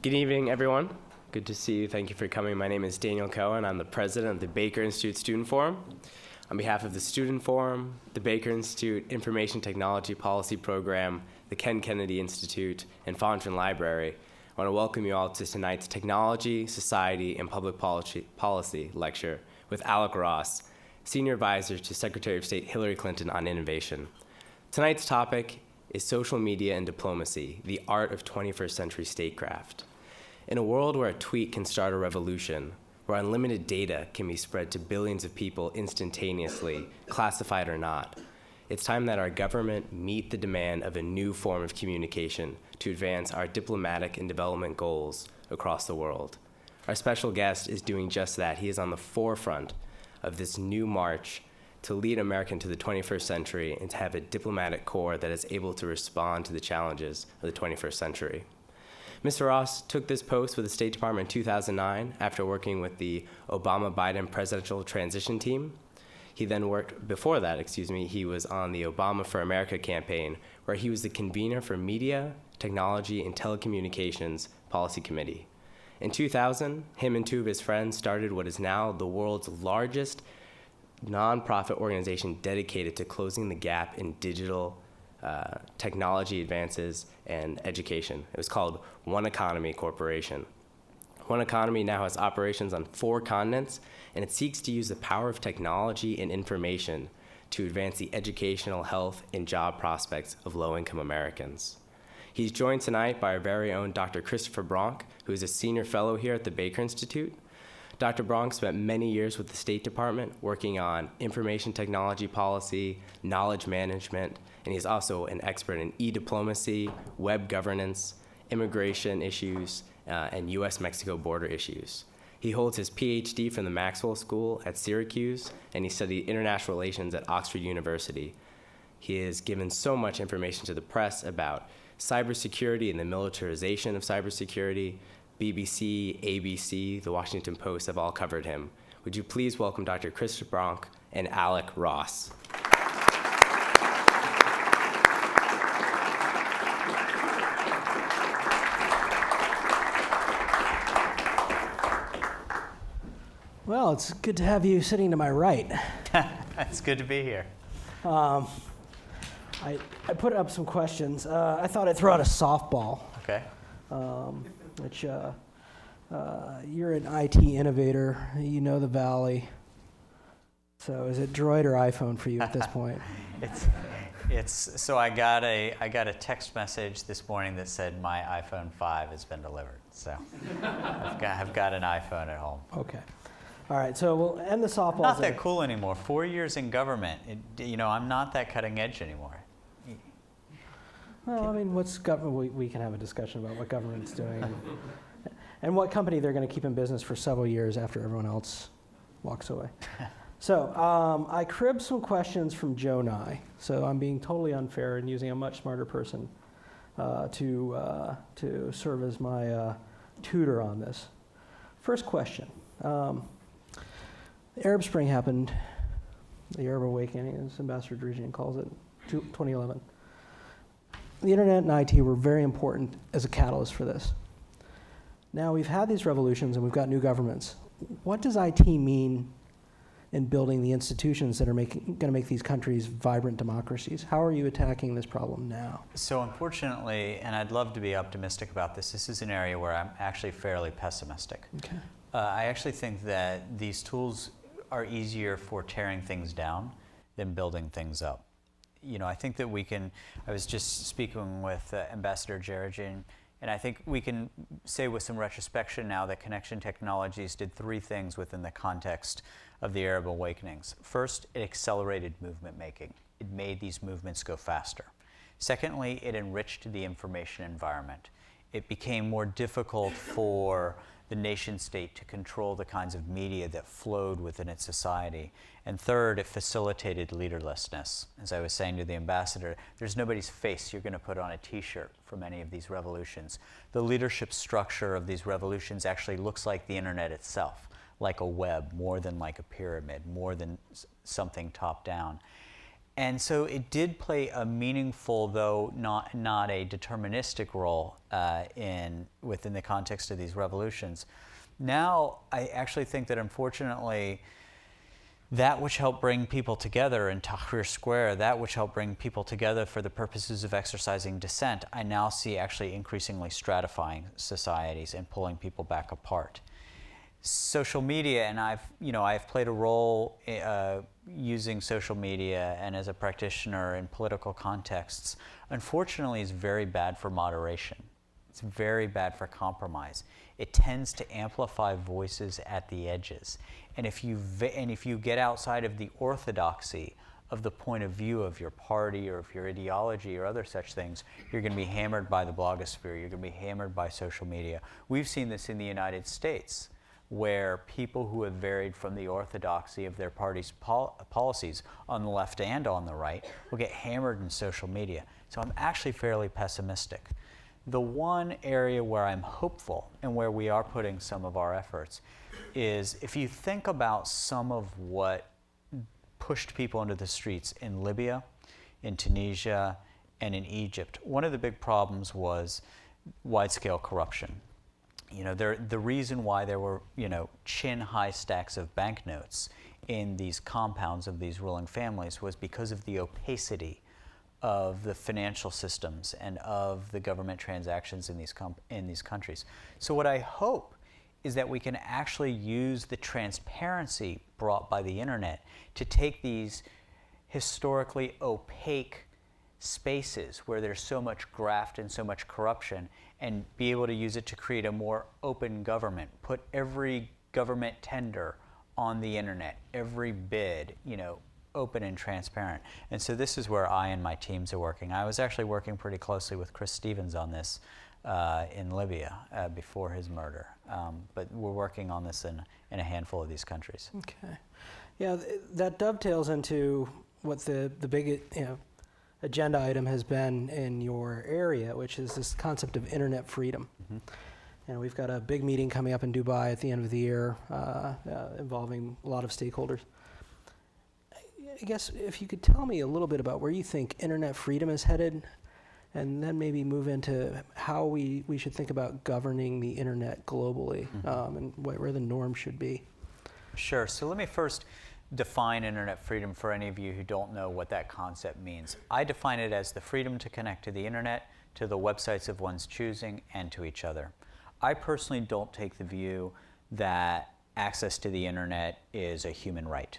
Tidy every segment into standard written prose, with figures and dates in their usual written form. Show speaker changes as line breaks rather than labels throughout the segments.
Good evening, everyone. Good to see you. Thank you for coming. My name is Daniel Cohen. I'm the president of the Baker Institute Student Forum. On behalf of the Student Forum, the Baker Institute Information Technology Policy Program, the Ken Kennedy Institute, and Fondren Library, I want to welcome you all to tonight's Technology, Society, and Public Policy lecture with Alec Ross, Senior Advisor to Secretary of State Hillary Clinton on Innovation. Tonight's topic is social media and diplomacy, the art of 21st century statecraft. In a world where a tweet can start a revolution, where unlimited data can be spread to billions of people instantaneously, classified or not, it's time that our government meet the demand of a new form of communication to advance our diplomatic and development goals across the world. Our special guest is doing just that. He is on the forefront of this new march to lead America into the 21st century and to have a diplomatic corps that is able to respond to the challenges of the 21st century. Mr. Ross took this post with the State Department in 2009 after working with the Obama-Biden presidential transition team. He then before that, he was on the Obama for America campaign, where he was the convener for Media, Technology, and Telecommunications Policy Committee. In 2000, him and two of his friends started what is now the world's largest nonprofit organization dedicated to closing the gap in digital technology advances and education. It was called One Economy Corporation. One Economy now has operations on 4 continents, and it seeks to use the power of technology and information to advance the educational, health, and job prospects of low-income Americans. He's joined tonight by our very own Dr. Christopher Bronk, who is a senior fellow here at the Baker Institute. Dr. Bronk spent many years with the State Department working on information technology policy, knowledge management, and he's also an expert in e-diplomacy, web governance, immigration issues, and U.S.-Mexico border issues. He holds his PhD from the Maxwell School at Syracuse, and he studied international relations at Oxford University. He has given so much information to the press about cybersecurity and the militarization of cybersecurity. BBC, ABC, The Washington Post have all covered him. Would you please welcome Dr. Christopher Bronk and Alec Ross.
Well, it's good to have you sitting to my right.
It's good to be here.
I put up some questions. I thought I'd throw out a softball.
Okay.
Which you're an IT innovator. You know the Valley. So is it Droid or iPhone for you at this point?
It's so I got a text message this morning that said my iPhone 5 has been delivered. So I've got an iPhone at home.
Okay. All right, so we'll end the softball.
Not that cool anymore. 4 years in government. I'm not that cutting edge anymore.
Well, I mean, what's government? We can have a discussion about what government's doing and what company they're going to keep in business for several years after everyone else walks away. So I cribbed some questions from Joe Nye. So I'm being totally unfair and using a much smarter person to serve as my tutor on this. First question. The Arab Spring happened, the Arab Awakening, as Ambassador Dresian calls it, 2011. The internet and IT were very important as a catalyst for this. Now we've had these revolutions and we've got new governments. What does IT mean in building the institutions that are going to make these countries vibrant democracies? How are you attacking this problem now?
So unfortunately, and I'd love to be optimistic about this is an area where I'm actually fairly pessimistic.
Okay.
I actually think that these tools are easier for tearing things down than building things up. I think that I was just speaking with Ambassador Dresian, and I think we can say with some retrospection now that Connection Technologies did 3 things within the context of the Arab Awakenings. First, it accelerated movement making. It made these movements go faster. Secondly, it enriched the information environment. It became more difficult for the nation state to control the kinds of media that flowed within its society. And third, it facilitated leaderlessness. As I was saying to the ambassador, there's nobody's face you're going to put on a t-shirt from any of these revolutions. The leadership structure of these revolutions actually looks like the internet itself, like a web, more than like a pyramid, more than something top down. And so it did play a meaningful, though not a deterministic role within the context of these revolutions. Now, I actually think that unfortunately, that which helped bring people together in Tahrir Square, that which helped bring people together for the purposes of exercising dissent, I now see actually increasingly stratifying societies and pulling people back apart. Social media, and I've played a role using social media and as a practitioner in political contexts, unfortunately is very bad for moderation. It's very bad for compromise. It tends to amplify voices at the edges. And if you get outside of the orthodoxy of the point of view of your party or of your ideology or other such things, you're going to be hammered by the blogosphere. You're going to be hammered by social media. We've seen this in the United States, where people who have varied from the orthodoxy of their party's policies on the left and on the right will get hammered in social media. So I'm actually fairly pessimistic. The one area where I'm hopeful and where we are putting some of our efforts is if you think about some of what pushed people into the streets in Libya, in Tunisia, and in Egypt, one of the big problems was wide-scale corruption. The reason why there were, chin-high stacks of banknotes in these compounds of these ruling families was because of the opacity of the financial systems and of the government transactions in these countries. So what I hope is that we can actually use the transparency brought by the internet to take these historically opaque spaces where there's so much graft and so much corruption and be able to use it to create a more open government, put every government tender on the internet, every bid, open and transparent. And so this is where I and my teams are working. I was actually working pretty closely with Chris Stevens on this in Libya before his murder. But we're working on this in a handful of these countries.
Okay. Yeah, that dovetails into what the big agenda item has been in your area, which is this concept of internet freedom. Mm-hmm. And we've got a big meeting coming up in Dubai at the end of the year involving a lot of stakeholders. I guess if you could tell me a little bit about where you think internet freedom is headed, and then maybe move into how we should think about governing the internet globally, mm-hmm. And where the norm should be.
Sure. So let me first define internet freedom for any of you who don't know what that concept means. I define it as the freedom to connect to the internet, to the websites of one's choosing, and to each other. I personally don't take the view that access to the internet is a human right.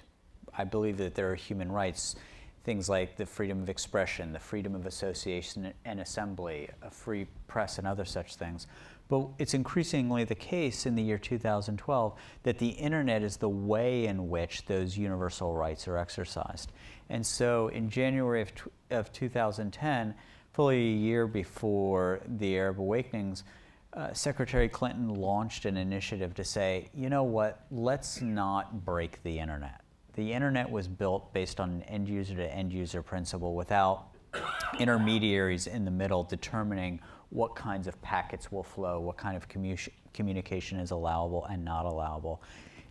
I believe that there are human rights, things like the freedom of expression, the freedom of association and assembly, a free press, and other such things. But it's increasingly the case in the year 2012 that the internet is the way in which those universal rights are exercised. And so in January of 2010, fully a year before the Arab Awakenings, Secretary Clinton launched an initiative to say, you know what, let's not break the internet. The internet was built based on an end-user to end-user principle without intermediaries in the middle determining what kinds of packets will flow, what kind of communication is allowable and not allowable.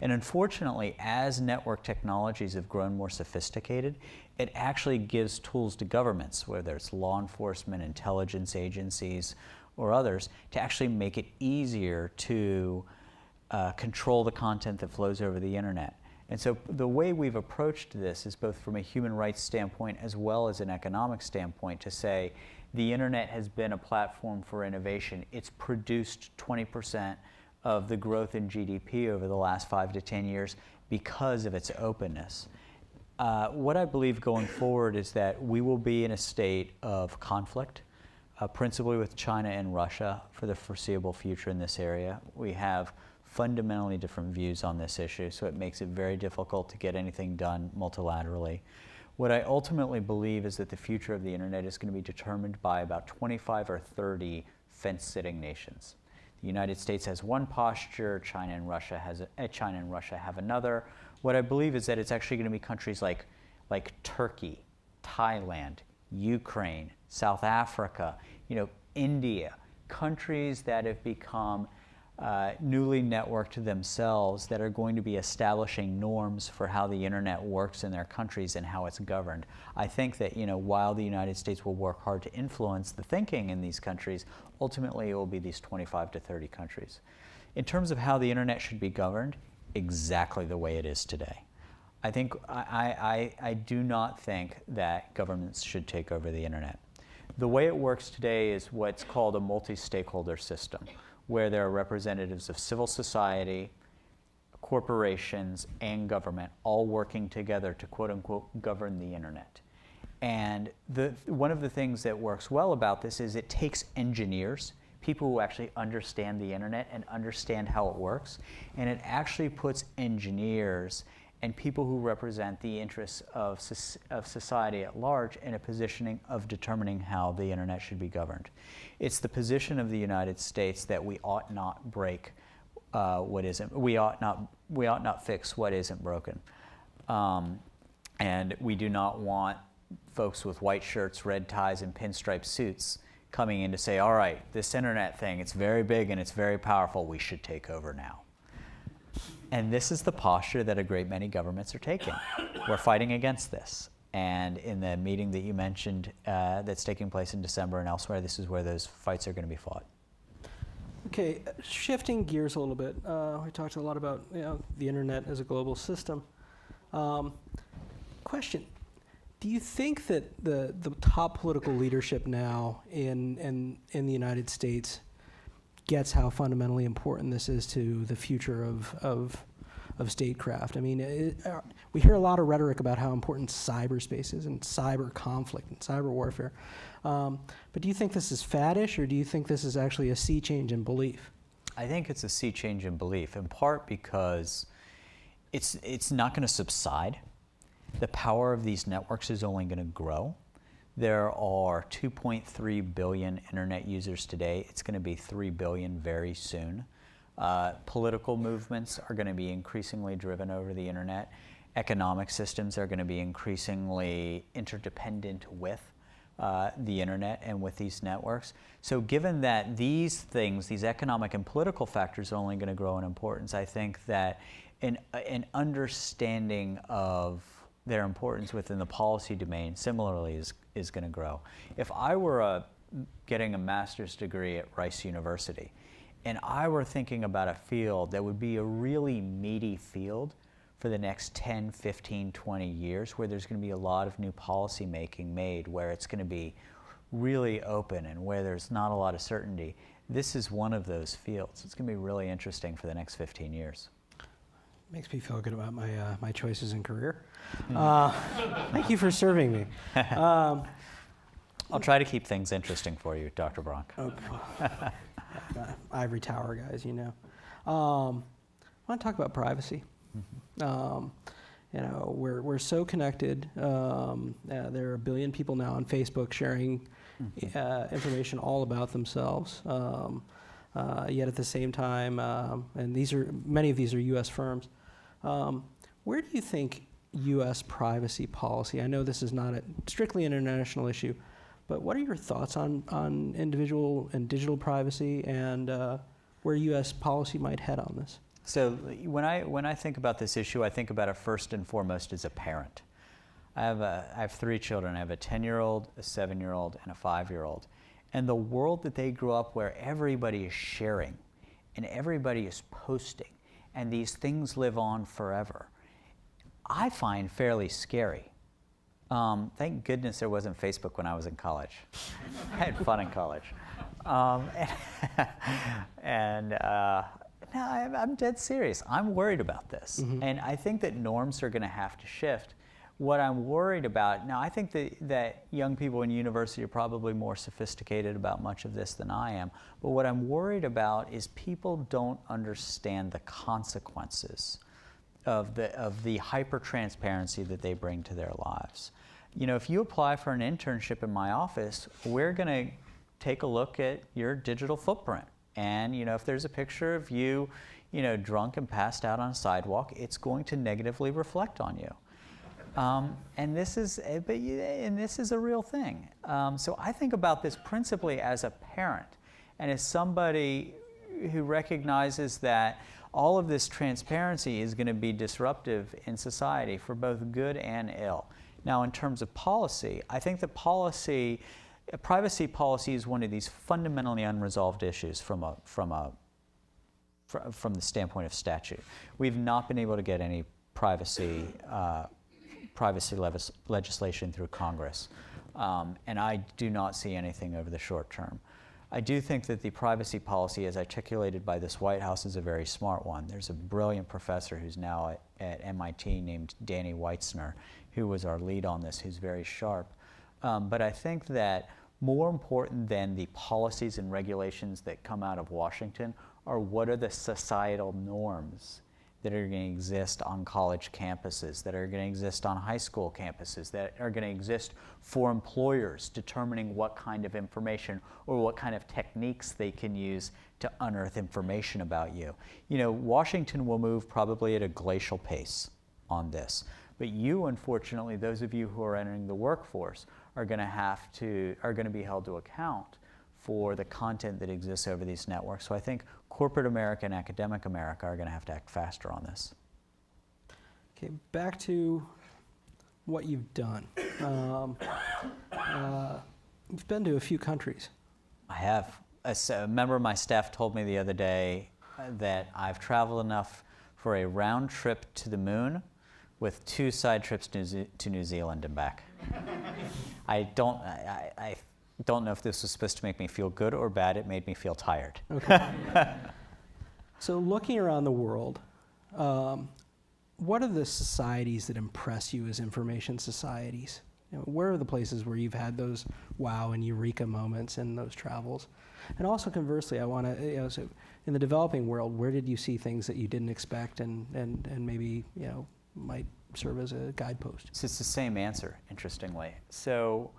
And unfortunately, as network technologies have grown more sophisticated, it actually gives tools to governments, whether it's law enforcement, intelligence agencies, or others, to actually make it easier to control the content that flows over the internet. And so the way we've approached this is both from a human rights standpoint as well as an economic standpoint to say the internet has been a platform for innovation. It's produced 20% of the growth in GDP over the last 5 to 10 years because of its openness. What I believe going forward is that we will be in a state of conflict, principally with China and Russia for the foreseeable future in this area. We have fundamentally different views on this issue, so it makes it very difficult to get anything done multilaterally. What I ultimately believe is that the future of the internet is going to be determined by about 25 or 30 fence-sitting nations. The United States has one posture, China and Russia have another. What I believe is that it's actually going to be countries like Turkey, Thailand, Ukraine, South Africa, India, countries that have become newly networked themselves that are going to be establishing norms for how the internet works in their countries and how it's governed. I think that, you know, while the United States will work hard to influence the thinking in these countries, ultimately it will be these 25 to 30 countries. In terms of how the internet should be governed, exactly the way it is today. I think I do not think that governments should take over the internet. The way it works today is what's called a multi-stakeholder system, where there are representatives of civil society, corporations, and government all working together to quote-unquote govern the internet. And one of the things that works well about this is it takes engineers, people who actually understand the internet and understand how it works, and it actually puts engineers and people who represent the interests of society at large in a positioning of determining how the internet should be governed. It's the position of the United States that we ought not break what isn't, we ought not fix what isn't broken. And we do not want folks with white shirts, red ties, and pinstripe suits coming in to say, all right, this internet thing, it's very big and it's very powerful, we should take over now. And this is the posture that a great many governments are taking. We're fighting against this. And in the meeting that you mentioned that's taking place in December and elsewhere, this is where those fights are going to be fought.
Okay, shifting gears a little bit. We talked a lot about, you know, the internet as a global system. Question: do you think that the top political leadership now in the United States gets how fundamentally important this is to the future of statecraft? I mean, we hear a lot of rhetoric about how important cyberspace is and cyber conflict and cyber warfare. But do you think this is faddish, or do you think this is actually a sea change in belief?
I think it's a sea change in belief, in part because it's not going to subside. The power of these networks is only going to grow. There are 2.3 billion internet users today. It's going to be 3 billion very soon. Political movements are going to be increasingly driven over the internet. Economic systems are going to be increasingly interdependent with the internet and with these networks. So given that these things, these economic and political factors are only going to grow in importance, I think that an understanding of their importance within the policy domain similarly is going to grow. If I were getting a master's degree at Rice University and I were thinking about a field that would be a really meaty field for the next 10, 15, 20 years, where there's going to be a lot of new policy making made, where it's going to be really open and where there's not a lot of certainty, this is one of those fields. It's going to be really interesting for the next 15 years.
Makes me feel good about my choices in career. Thank you for serving me.
I'll try to keep things interesting for you, Dr. Bronk.
Okay. Ivory Tower guys, you know. I want to talk about privacy. Mm-hmm. You know, we're so connected. There are 1 billion people now on Facebook sharing information all about themselves. Yet at the same time, and many of these are U.S. firms. Where do you think U.S. privacy policy? I know this is not a strictly international issue, but what are your thoughts on individual and digital privacy, and where U.S. policy might head on this?
So when I think about this issue, I think about it first and foremost as a parent. I have 3 children. I have a 10-year-old, a 7-year-old, and a 5-year-old. And the world that they grew up where everybody is sharing and everybody is posting and these things live on forever, I find fairly scary. Thank goodness there wasn't Facebook when I was in college. I had fun in college. No, I'm dead serious. I'm worried about this. Mm-hmm. And I think that norms are going to have to shift. What I'm worried about, now I think that young people in university are probably more sophisticated about much of this than I am, but what I'm worried about is people don't understand the consequences of the hyper-transparency that they bring to their lives. You know, if you apply for an internship in my office, we're going to take a look at your digital footprint. And, you know, if there's a picture of you, you know, drunk and passed out on a sidewalk, it's going to negatively reflect on you. And this is a real thing. So I think about this principally as a parent and as somebody who recognizes that all of this transparency is going to be disruptive in society for both good and ill. Now, in terms of policy, I think that privacy policy is one of these fundamentally unresolved issues from the standpoint of statute. We've not been able to get any privacy legislation through Congress, and I do not see anything over the short term. I do think that the privacy policy as articulated by this White House is a very smart one. There's a brilliant professor who's now at MIT named Danny Weitzner, who was our lead on this, who's very sharp. But I think that more important than the policies and regulations that come out of Washington are what are the societal norms that are going to exist on college campuses, that are going to exist on high school campuses, that are going to exist for employers determining what kind of information or what kind of techniques they can use to unearth information about you. You know, Washington will move probably at a glacial pace on this. But you, unfortunately, those of you who are entering the workforce are going to be held to account for the content that exists over these networks. So I think corporate America and academic America are going to have to act faster on this.
Okay, back to what you've done. You've been to a few countries.
I have. A member of my staff told me the other day that I've traveled enough for a round trip to the moon with 2 side trips to New Zealand and back. I don't know if this was supposed to make me feel good or bad. It made me feel tired.
Okay. So looking around the world, what are the societies that impress you as information societies? You know, where are the places where you've had those wow and eureka moments in those travels? And also conversely, I want to, so in the developing world, where did you see things that you didn't expect and maybe, might serve as a guidepost?
So it's the same answer, interestingly. So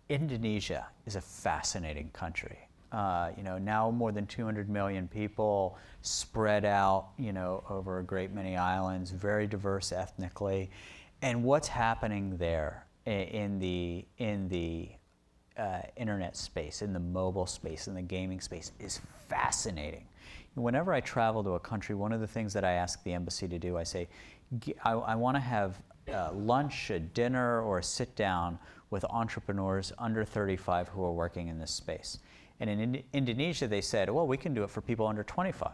Indonesia is a fascinating country. Now more than 200 million people spread out, over a great many islands, very diverse ethnically. And what's happening there in the internet space, in the mobile space, in the gaming space is fascinating. Whenever I travel to a country, one of the things that I ask the embassy to do, I say, I want to have lunch, a dinner, or a sit down with entrepreneurs under 35 who are working in this space. And in Indonesia, they said, well, we can do it for people under 25.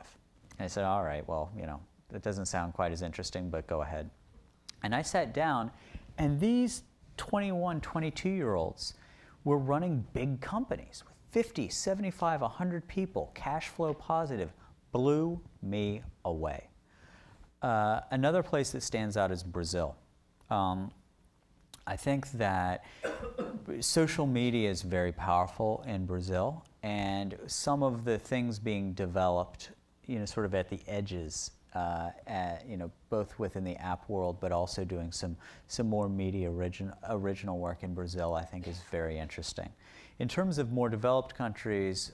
And I said, all right, well, that doesn't sound quite as interesting, but go ahead. And I sat down, and these 21, 22-year-olds were running big companies with 50, 75, 100 people, cash flow positive, blew me away. Another place that stands out is Brazil. I think that social media is very powerful in Brazil, and some of the things being developed, sort of at the edges, both within the app world, but also doing some more media original work in Brazil, I think is very interesting. In terms of more developed countries,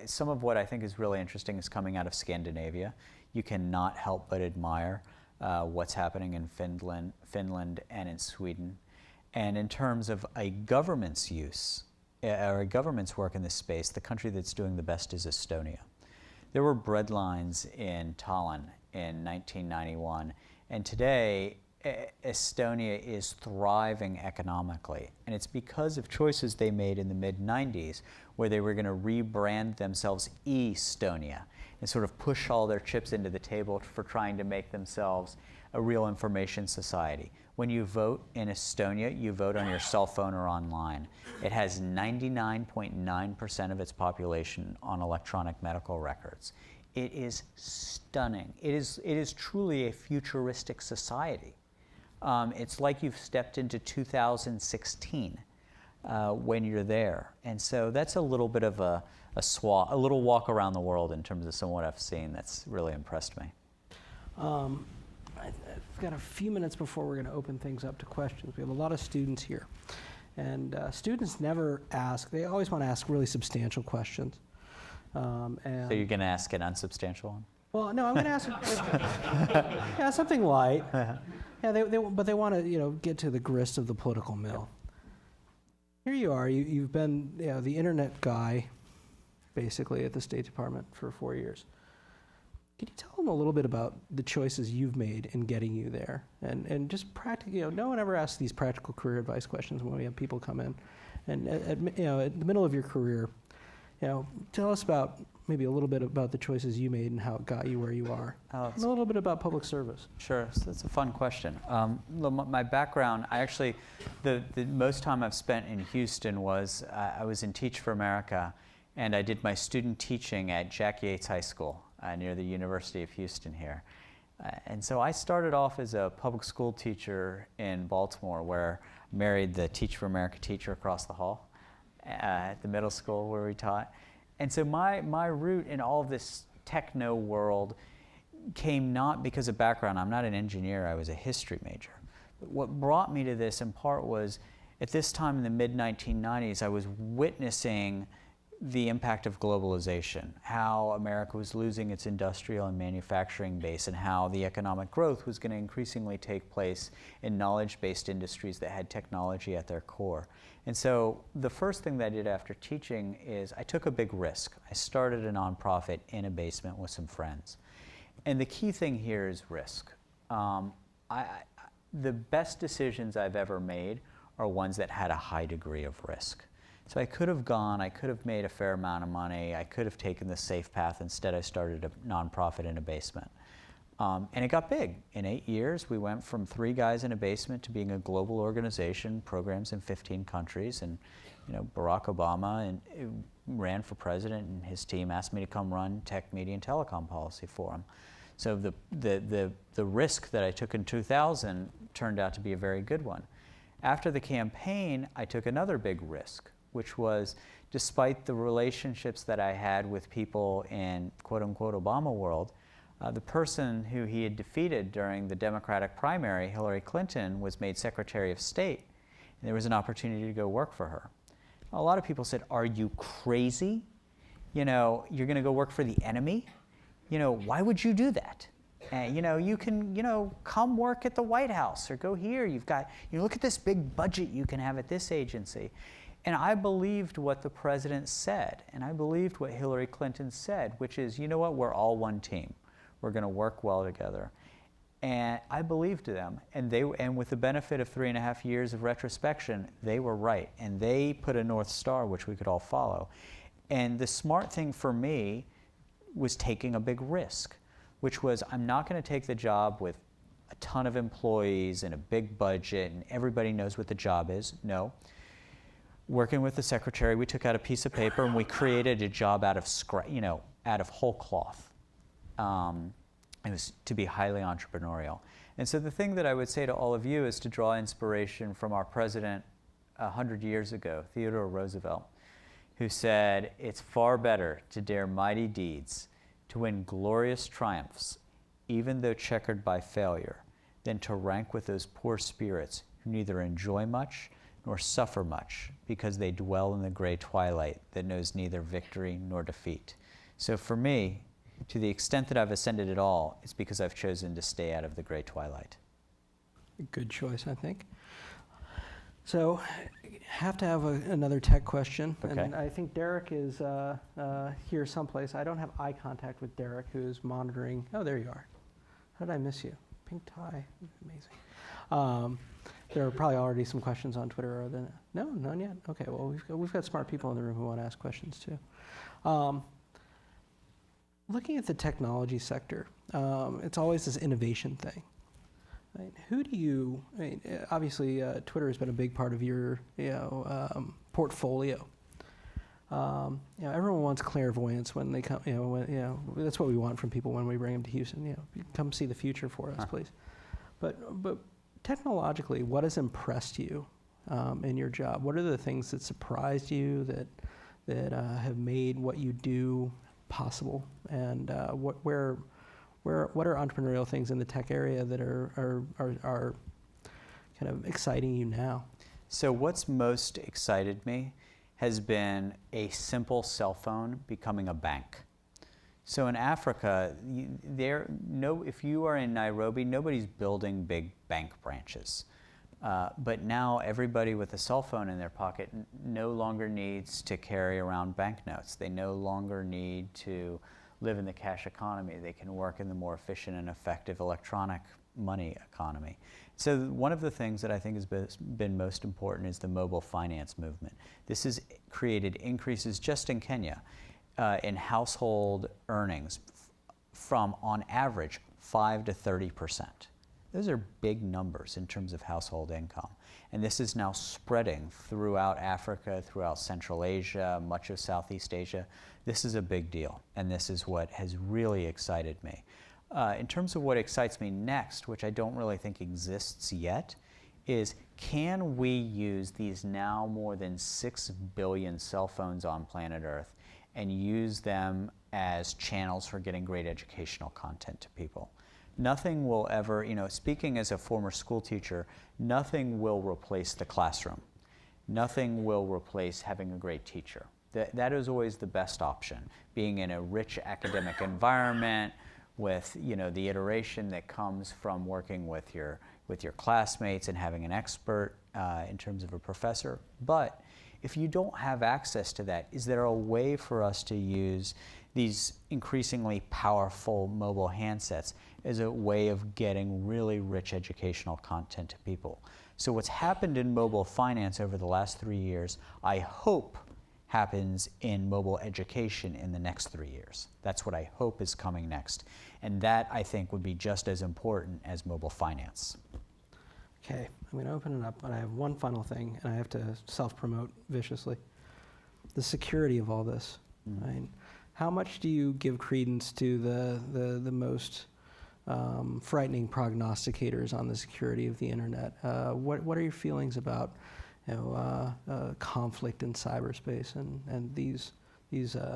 some of what I think is really interesting is coming out of Scandinavia. You cannot help but admire what's happening in Finland and in Sweden. And in terms of a government's use, or a government's work in this space, the country that's doing the best is Estonia. There were breadlines in Tallinn in 1991, and today Estonia is thriving economically. And it's because of choices they made in the mid-90s where they were going to rebrand themselves Estonia and sort of push all their chips into the table for trying to make themselves a real information society. When you vote in Estonia, you vote on your cell phone or online. It has 99.9% of its population on electronic medical records. It is stunning. It is truly a futuristic society. It's like you've stepped into 2016 when you're there. And so that's a little bit of a little walk around the world in terms of some of what I've seen that's really impressed me.
I've got a few minutes before we're going to open things up to questions. We have a lot of students here. And students never ask, they always want to ask really substantial questions.
So you're going to ask an unsubstantial one?
Well, no, I'm going to ask something light. Yeah, but they want to get to the grist of the political mill. Here you are, you've been the internet guy basically, at the State Department for 4 years. Can you tell them a little bit about the choices you've made in getting you there? And just practically, no one ever asks these practical career advice questions when we have people come in. And at the middle of your career, tell us about maybe a little bit about the choices you made and how it got you where you are. And a little bit about public service.
Sure, so that's a fun question. My background, the most time I've spent in Houston was, I was in Teach for America, and I did my student teaching at Jack Yates High School near the University of Houston here. And so I started off as a public school teacher in Baltimore, where I married the Teach for America teacher across the hall at the middle school where we taught. And so my route in all of this techno world came not because of background. I'm not an engineer, I was a history major. But what brought me to this in part was, at this time in the mid-1990s, I was witnessing the impact of globalization, how America was losing its industrial and manufacturing base, and how the economic growth was going to increasingly take place in knowledge-based industries that had technology at their core. And so the first thing that I did after teaching is I took a big risk. I started a nonprofit in a basement with some friends. And the key thing here is risk. The best decisions I've ever made are ones that had a high degree of risk. So I could have made a fair amount of money, I could have taken the safe path. Instead, I started a nonprofit in a basement. And it got big. In 8 years, we went from 3 guys in a basement to being a global organization, programs in 15 countries. And Barack Obama ran for president, and his team asked me to come run tech, media, and telecom policy for him. So the risk that I took in 2000 turned out to be a very good one. After the campaign, I took another big risk, which was, despite the relationships that I had with people in quote-unquote Obama world, the person who he had defeated during the Democratic primary, Hillary Clinton, was made Secretary of State, and there was an opportunity to go work for her. A lot of people said, "Are you crazy? You're going to go work for the enemy? Why would you do that? You can, come work at the White House, or go here. Look at this big budget you can have at this agency." And I believed what the president said, and I believed what Hillary Clinton said, which is, what, we're all one team. We're going to work well together. And I believed them, and with the benefit of 3.5 years of retrospection, they were right, and they put a North Star which we could all follow. And the smart thing for me was taking a big risk, which was, I'm not going to take the job with a ton of employees and a big budget and everybody knows what the job is. No. Working with the secretary, we took out a piece of paper and we created a job out of out of whole cloth. It was to be highly entrepreneurial. And so the thing that I would say to all of you is to draw inspiration from our president 100 years ago, Theodore Roosevelt, who said, "It's far better to dare mighty deeds, to win glorious triumphs, even though checkered by failure, than to rank with those poor spirits who neither enjoy much nor suffer much, because they dwell in the gray twilight that knows neither victory nor defeat." So for me, to the extent that I've ascended at all, it's because I've chosen to stay out of the gray twilight.
Good choice, I think. So, have to have another tech question.
Okay.
And I think Derek is here someplace. I don't have eye contact with Derek, who's monitoring. Oh, there you are. How did I miss you? Pink tie. Amazing. There are probably already some questions on Twitter. No, none yet? Okay, well, we've got smart people in the room who want to ask questions, too. Looking at the technology sector, it's always this innovation thing. Right? Who do you, obviously Twitter has been a big part of your portfolio. Everyone wants clairvoyance when they come, that's what we want from people when we bring them to Houston. Come see the future for us, please. But technologically, what has impressed you in your job? What are the things that surprised you that have made what you do possible? And what are entrepreneurial things in the tech area that are kind of exciting you now?
So what's most excited me has been a simple cell phone becoming a bank. So in Africa, if you are in Nairobi, nobody's building big bank branches. But now everybody with a cell phone in their pocket no longer needs to carry around banknotes. They no longer need to live in the cash economy. They can work in the more efficient and effective electronic money economy. So one of the things that I think has been most important is the mobile finance movement. This has created increases just in Kenya in household earnings from, on average, 5 to 30%. Those are big numbers in terms of household income. And this is now spreading throughout Africa, throughout Central Asia, much of Southeast Asia. This is a big deal, and this is what has really excited me. In terms of what excites me next, which I don't really think exists yet, is can we use these now more than 6 billion cell phones on planet Earth and use them as channels for getting great educational content to people? Nothing will ever, speaking as a former school teacher, nothing will replace the classroom. Nothing will replace having a great teacher. That is always the best option, being in a rich academic environment with, the iteration that comes from working with your classmates and having an expert in terms of a professor. But if you don't have access to that, is there a way for us to use these increasingly powerful mobile handsets as a way of getting really rich educational content to people? So what's happened in mobile finance over the last 3 years, I hope happens in mobile education in the next 3 years. That's what I hope is coming next. And that, I think, would be just as important as mobile finance.
Okay, I'm going to open it up, and I have one final thing, and I have to self-promote viciously. The security of all this. Right? How much do you give credence to the most frightening prognosticators on the security of the internet? What are your feelings about conflict in cyberspace and these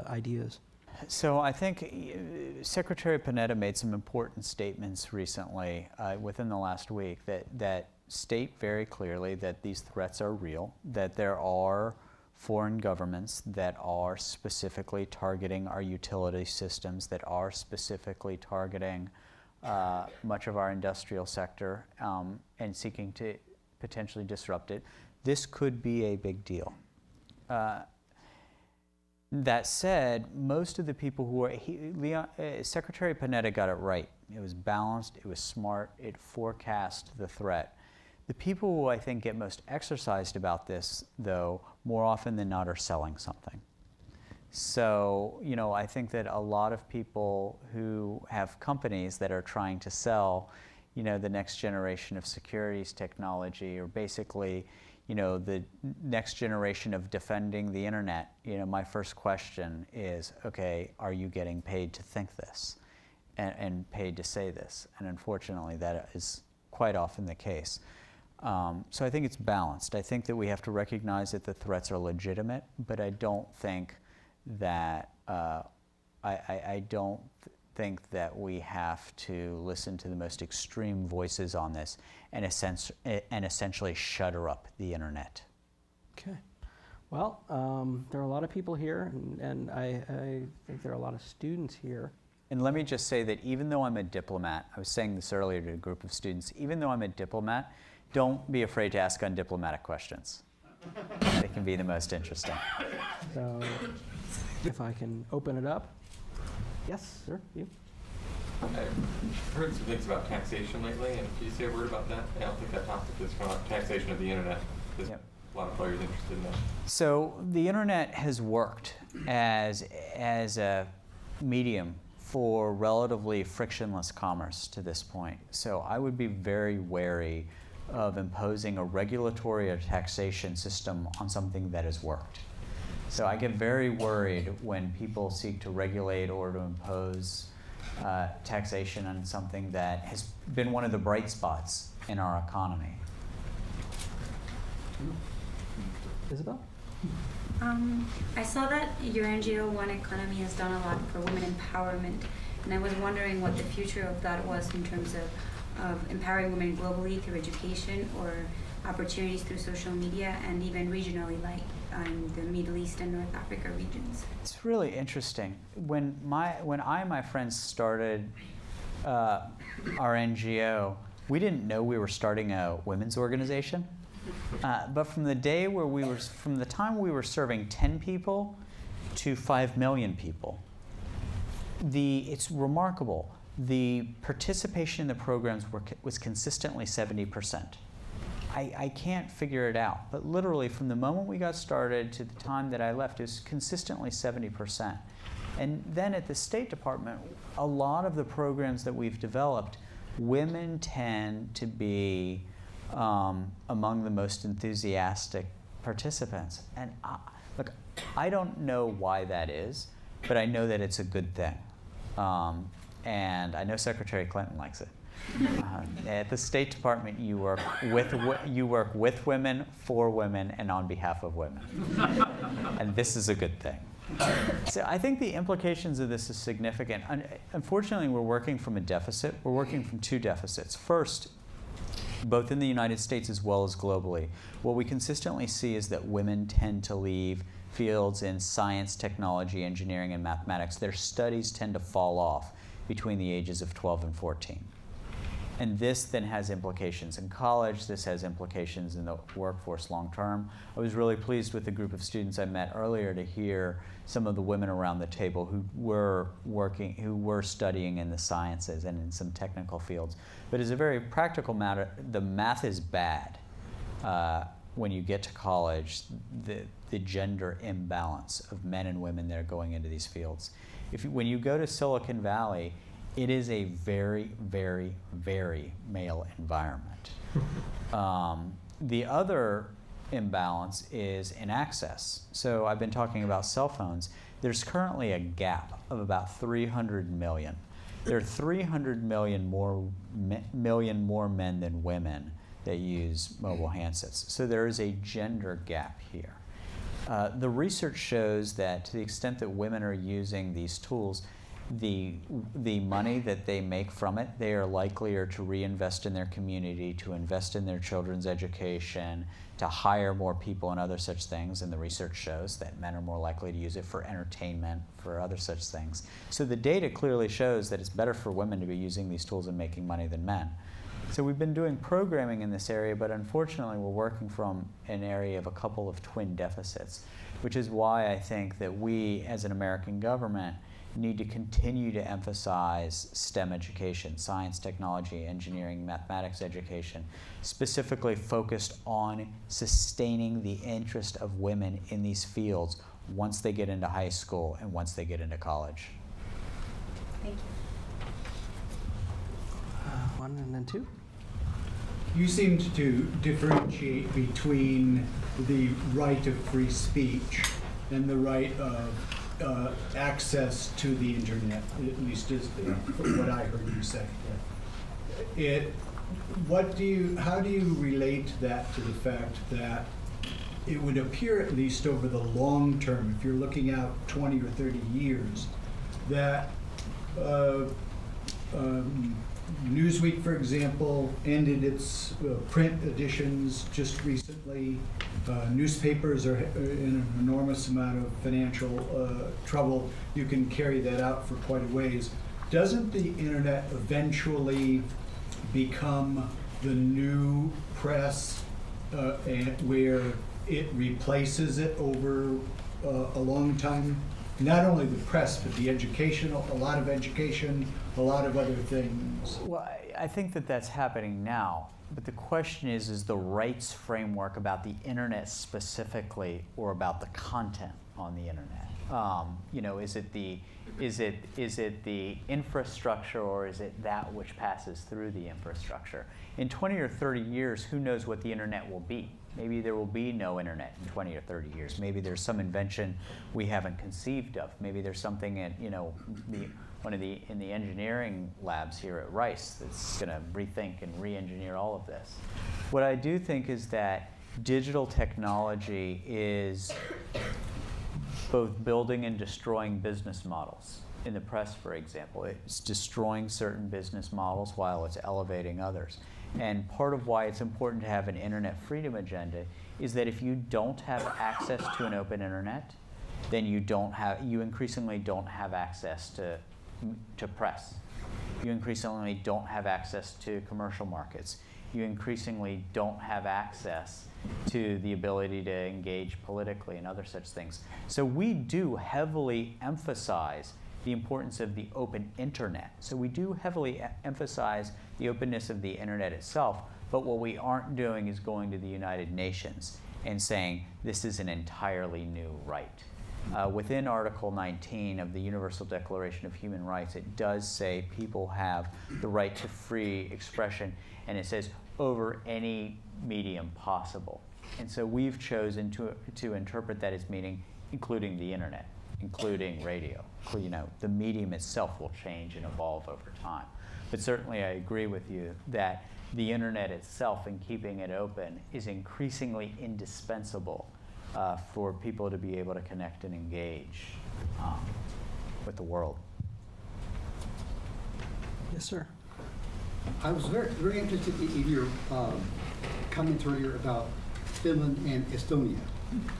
ideas?
So I think Secretary Panetta made some important statements recently, within the last week, that state very clearly that these threats are real, that there are foreign governments that are specifically targeting our utility systems, that are specifically targeting much of our industrial sector and seeking to potentially disrupt it. This could be a big deal. That said, most of the people who are, Secretary Panetta got it right. It was balanced, it was smart, it forecast the threat. The people who I think get most exercised about this, though, more often than not are selling something. So, I think that a lot of people who have companies that are trying to sell, the next generation of securities technology, or basically, the next generation of defending the internet, my first question is, okay, are you getting paid to think this and paid to say this? And unfortunately, that is quite often the case. So I think it's balanced. I think that we have to recognize that the threats are legitimate, but I don't think that I don't think that we have to listen to the most extreme voices on this and essentially shutter up the internet.
Okay. Well, there are a lot of people here, and I think there are a lot of students here.
And let me just say that even though I'm a diplomat, I was saying this earlier to a group of students, even though I'm a diplomat, don't be afraid to ask undiplomatic questions. They can be the most interesting.
So if I can open it up. Yes, sir, you?
I've heard some things about taxation lately, and can you say a word about that? I don't think that topic has come up. Taxation of the internet. There's a lot of players interested in that.
So the internet has worked as a medium for relatively frictionless commerce to this point. So I would be very wary of imposing a regulatory or taxation system on something that has worked. So I get very worried when people seek to regulate or to impose taxation on something that has been one of the bright spots in our economy.
Isabel?
I saw that your NGO, One Economy, has done a lot for women empowerment, and I was wondering what the future of that was in terms of empowering women globally through education or opportunities through social media, and even regionally, like in the Middle East and North Africa regions.
It's really interesting. When I and my friends started our NGO, we didn't know we were starting a women's organization. But from the time we were serving 10 people to 5 million people, it's remarkable. The participation in the programs was consistently 70%. I can't figure it out, but literally from the moment we got started to the time that I left, it was consistently 70%. And then at the State Department, a lot of the programs that we've developed, women tend to be among the most enthusiastic participants. And look, I don't know why that is, but I know that it's a good thing. And I know Secretary Clinton likes it. At the State Department, you work with women, for women, and on behalf of women. And this is a good thing. So I think the implications of this is significant. Unfortunately, we're working from a deficit. We're working from two deficits. First, both in the United States as well as globally, what we consistently see is that women tend to leave fields in science, technology, engineering, and mathematics. Their studies tend to fall off between the ages of 12 and 14. And this then has implications in college. This has implications in the workforce long term. I was really pleased with the group of students I met earlier to hear some of the women around the table who were studying in the sciences and in some technical fields. But as a very practical matter, the math is bad. When you get to college, the gender imbalance of men and women that are going into these fields. When you go to Silicon Valley, it is a very, very, very male environment. The other imbalance is in access. So I've been talking about cell phones. There's currently a gap of about 300 million. There are 300 million more men than women that use mobile handsets. So there is a gender gap here. The research shows that to the extent that women are using these tools, the money that they make from it, they are likelier to reinvest in their community, to invest in their children's education, to hire more people and other such things. And the research shows that men are more likely to use it for entertainment, for other such things. So the data clearly shows that it's better for women to be using these tools and making money than men. So we've been doing programming in this area, but unfortunately we're working from an area of a couple of twin deficits, which is why I think that we, as an American government, need to continue to emphasize STEM education, science, technology, engineering, mathematics education, specifically focused on sustaining the interest of women in these fields once they get into high school and once they get into college.
Thank you.
One and then two.
You seemed to differentiate between the right of free speech and the right of access to the internet, at least is what I heard you say. How do you relate that to the fact that it would appear, at least over the long term, if you're looking out 20 or 30 years, that Newsweek, for example, ended its print editions just recently. Newspapers are in an enormous amount of financial trouble. You can carry that out for quite a ways. Doesn't the internet eventually become the new press where it replaces it over a long time? Not only the press, but the educational, a lot of education, a lot of other things.
Well, I think that that's happening now. But the question is the rights framework about the internet specifically, or about the content on the internet? Is it the infrastructure, or is it that which passes through the infrastructure? In 20 or 30 years, who knows what the internet will be? Maybe there will be no internet in 20 or 30 years. Maybe there's some invention we haven't conceived of. Maybe there's something in in the engineering labs here at Rice that's going to rethink and re-engineer all of this. What I do think is that digital technology is both building and destroying business models. In the press, for example, it's destroying certain business models while it's elevating others. And part of why it's important to have an internet freedom agenda is that if you don't have access to an open internet, then you increasingly don't have access to press. You increasingly don't have access to commercial markets. You increasingly don't have access to the ability to engage politically and other such things. So we do heavily emphasize the importance of the open internet. So we do heavily emphasize the openness of the internet itself, but what we aren't doing is going to the United Nations and saying this is an entirely new right. Within Article 19 of the Universal Declaration of Human Rights, it does say people have the right to free expression, and it says over any medium possible. And so we've chosen to interpret that as meaning including the internet, including radio. You know, the medium itself will change and evolve over time. But certainly I agree with you that the internet itself and keeping it open is increasingly indispensable for people to be able to connect and engage with the world.
Yes, sir.
I was very interested in your comment earlier about Finland and Estonia.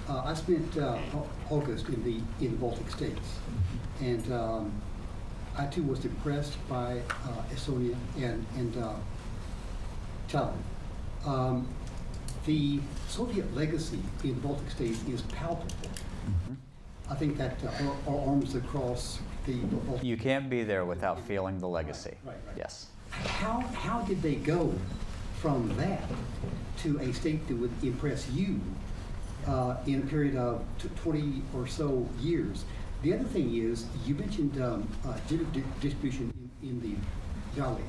I spent August in the Baltic states, and I too was impressed by Estonia and Tallinn. The Soviet legacy in the Baltic states is palpable.
Mm-hmm.
I think that our arms across the Baltic.
You can't be there without feeling the legacy.
Right.
Yes.
How did they go from that to a state that would impress you in a period of 20 or so years? The other thing is, you mentioned gender distribution in the valley.